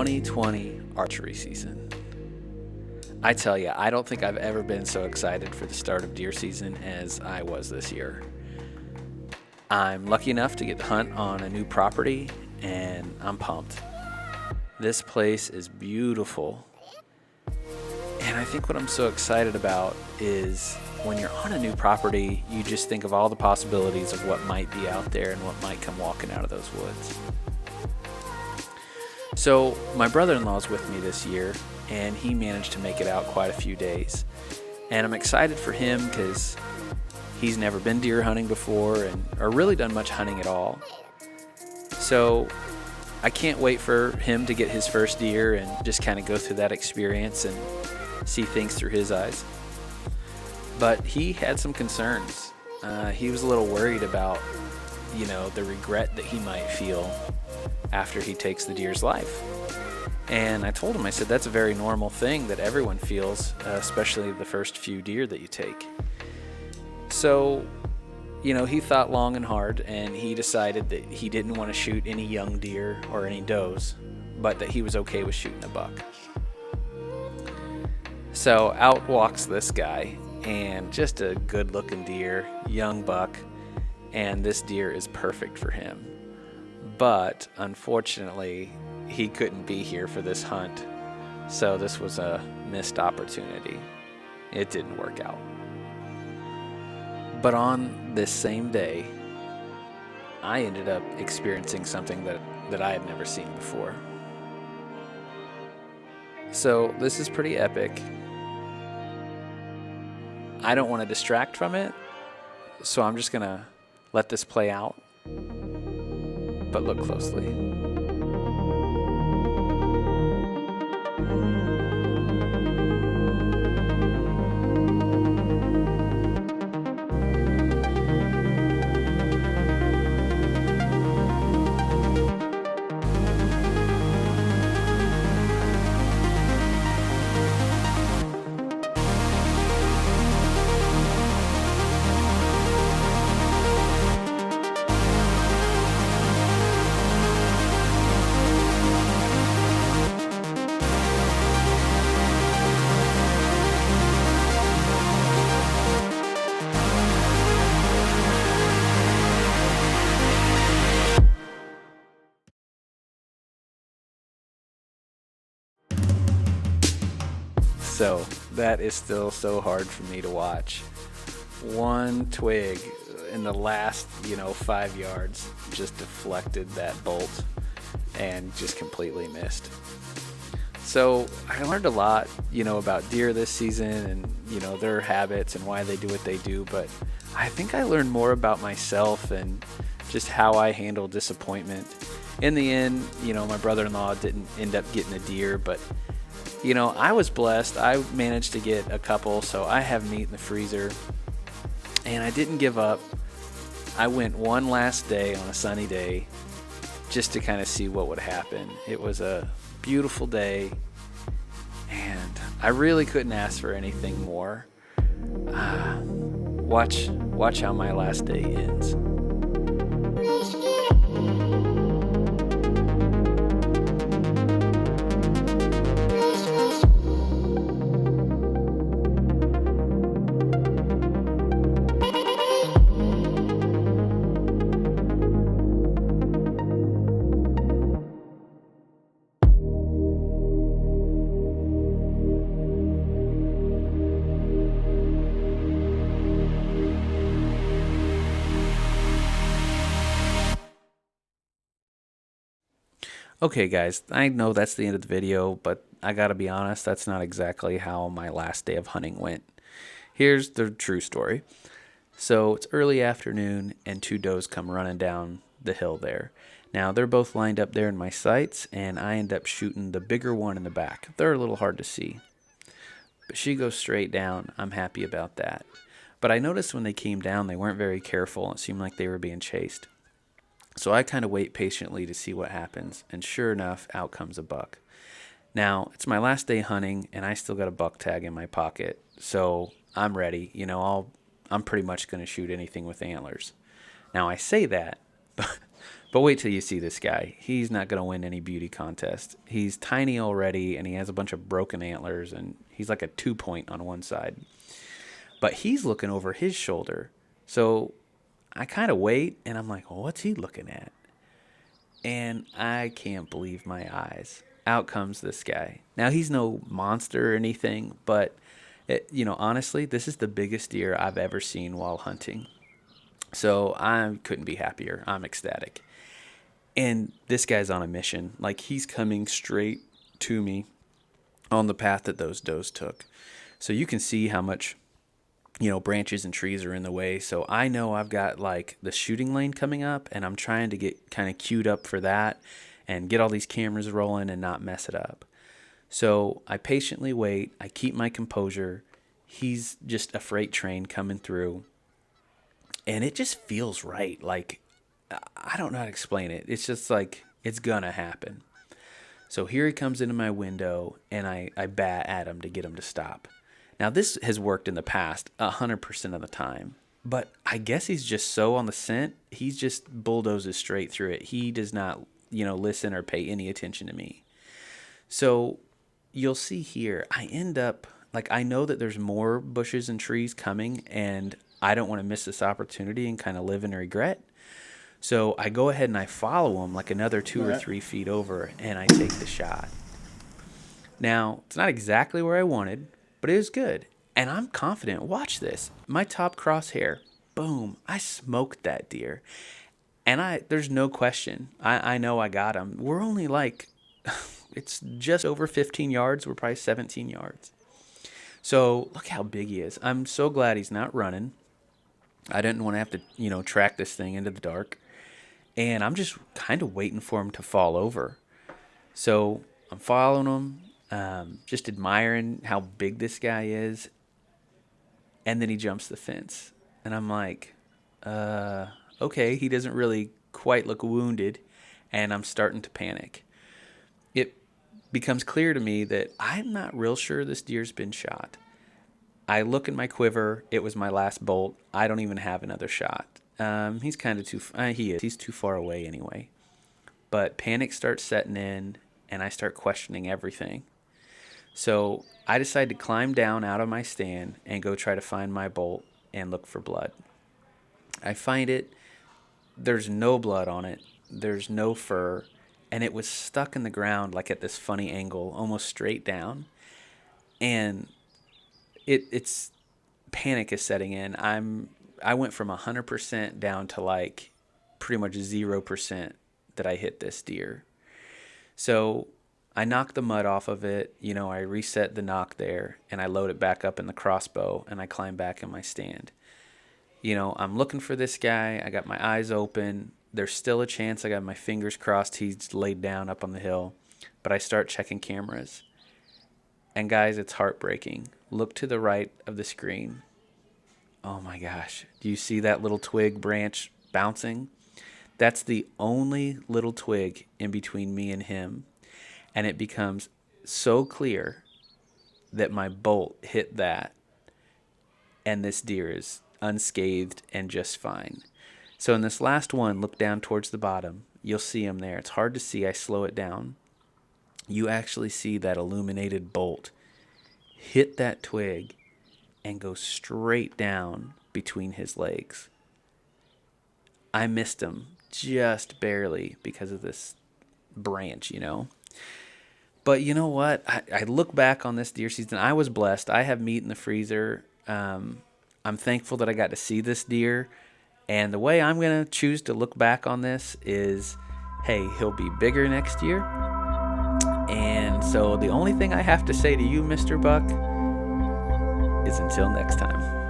2020 archery season. I tell you, I don't think I've ever been so excited for the start of deer season as I was this year. I'm lucky enough to get to hunt on a new property, and I'm pumped. This place is beautiful. And I think what I'm so excited about is when you're on a new property, you just think of all the possibilities of what might be out there and what might come walking out of those woods. So my brother-in-law's with me this year, and he managed to make it out quite a few days. And I'm excited for him because he's never been deer hunting before or really done much hunting at all. So I can't wait for him to get his first deer and just kind of go through that experience and see things through his eyes. But he had some concerns. He was a little worried about, the regret that he might feel after he takes the deer's life. And I told him, I said, that's a very normal thing that everyone feels, especially the first few deer that you take. So, he thought long and hard, and he decided that he didn't want to shoot any young deer or any does, but that he was okay with shooting a buck. So out walks this guy, and just a good-looking deer, young buck, and this deer is perfect for him. But unfortunately, he couldn't be here for this hunt, so this was a missed opportunity. It didn't work out. But on this same day, I ended up experiencing something that I had never seen before. So this is pretty epic. I don't want to distract from it, so I'm just going to let this play out. But look closely. So that is still so hard for me to watch. One twig in the last, 5 yards just deflected that bolt and just completely missed. So I learned a lot, about deer this season and, their habits and why they do what they do. But I think I learned more about myself and just how I handle disappointment. In the end, my brother-in-law didn't end up getting a deer, but I was blessed. I managed to get a couple, so I have meat in the freezer. And I didn't give up. I went one last day on a sunny day just to kind of see what would happen. It was a beautiful day, and I really couldn't ask for anything more. Watch how my last day ends. Okay, guys, I know that's the end of the video, but I gotta be honest, that's not exactly how my last day of hunting went. Here's the true story. So it's early afternoon, and two does come running down the hill there. Now, they're both lined up there in my sights, and I end up shooting the bigger one in the back. They're a little hard to see. But she goes straight down. I'm happy about that. But I noticed when they came down, they weren't very careful. It seemed like they were being chased. So I kind of wait patiently to see what happens, and sure enough, out comes a buck. Now, it's my last day hunting, and I still got a buck tag in my pocket, so I'm ready. I'm pretty much going to shoot anything with antlers. Now, I say that, But wait till you see this guy. He's not going to win any beauty contest. He's tiny already, and he has a bunch of broken antlers, and he's like a 2-point on one side. But he's looking over his shoulder. So I kind of wait, and I'm like, well, what's he looking at? And I can't believe my eyes. Out comes this guy. Now, he's no monster or anything, but, honestly, this is the biggest deer I've ever seen while hunting. So I couldn't be happier. I'm ecstatic. And this guy's on a mission. Like, he's coming straight to me on the path that those does took. So you can see how much, branches and trees are in the way. So I know I've got like the shooting lane coming up, and I'm trying to get kind of queued up for that and get all these cameras rolling and not mess it up. So I patiently wait. I keep my composure. He's just a freight train coming through, and it just feels right. Like, I don't know how to explain it. It's just like it's gonna happen. So here he comes into my window, and I bat at him to get him to stop. Now, this has worked in the past 100% of the time, but I guess he's just so on the scent, he's just bulldozes straight through it. He does not, listen or pay any attention to me. So you'll see here, I end up, I know that there's more bushes and trees coming, and I don't want to miss this opportunity and kind of live in regret. So I go ahead and I follow him like another 2 or 3 feet over, and I take the shot. Now, it's not exactly where I wanted, but it was good. And I'm confident. Watch this. My top crosshair. Boom. I smoked that deer. And there's no question. I know I got him. We're only it's just over 15 yards. We're probably 17 yards. So look how big he is. I'm so glad he's not running. I didn't want to have to, track this thing into the dark. And I'm just kind of waiting for him to fall over. So I'm following him. Just admiring how big this guy is. And then he jumps the fence. And I'm like, okay, he doesn't really quite look wounded. And I'm starting to panic. It becomes clear to me that I'm not real sure this deer's been shot. I look in my quiver. It was my last bolt. I don't even have another shot. He's kind of he's too far away anyway. But panic starts setting in, and I start questioning everything. So I decide to climb down out of my stand and go try to find my bolt and look for blood. I find it. There's no blood on it. There's no fur. And it was stuck in the ground like at this funny angle, almost straight down. And it's panic is setting in. I went from 100% down to pretty much 0% that I hit this deer. So I knock the mud off of it, I reset the knock there, and I load it back up in the crossbow, and I climb back in my stand. I'm looking for this guy. I got my eyes open. There's still a chance. I got my fingers crossed he's laid down up on the hill, but I start checking cameras. And guys, it's heartbreaking. Look to the right of the screen. Oh my gosh. Do you see that little twig branch bouncing? That's the only little twig in between me and him. And it becomes so clear that my bolt hit that, and this deer is unscathed and just fine. So in this last one, look down towards the bottom. You'll see him there. It's hard to see. I slow it down. You actually see that illuminated bolt hit that twig and go straight down between his legs. I missed him just barely because of this branch, But you know what? I look back on this deer season. I was blessed. I have meat in the freezer. I'm thankful that I got to see this deer. And the way I'm going to choose to look back on this is, hey, he'll be bigger next year. And so the only thing I have to say to you, Mr. Buck, is until next time.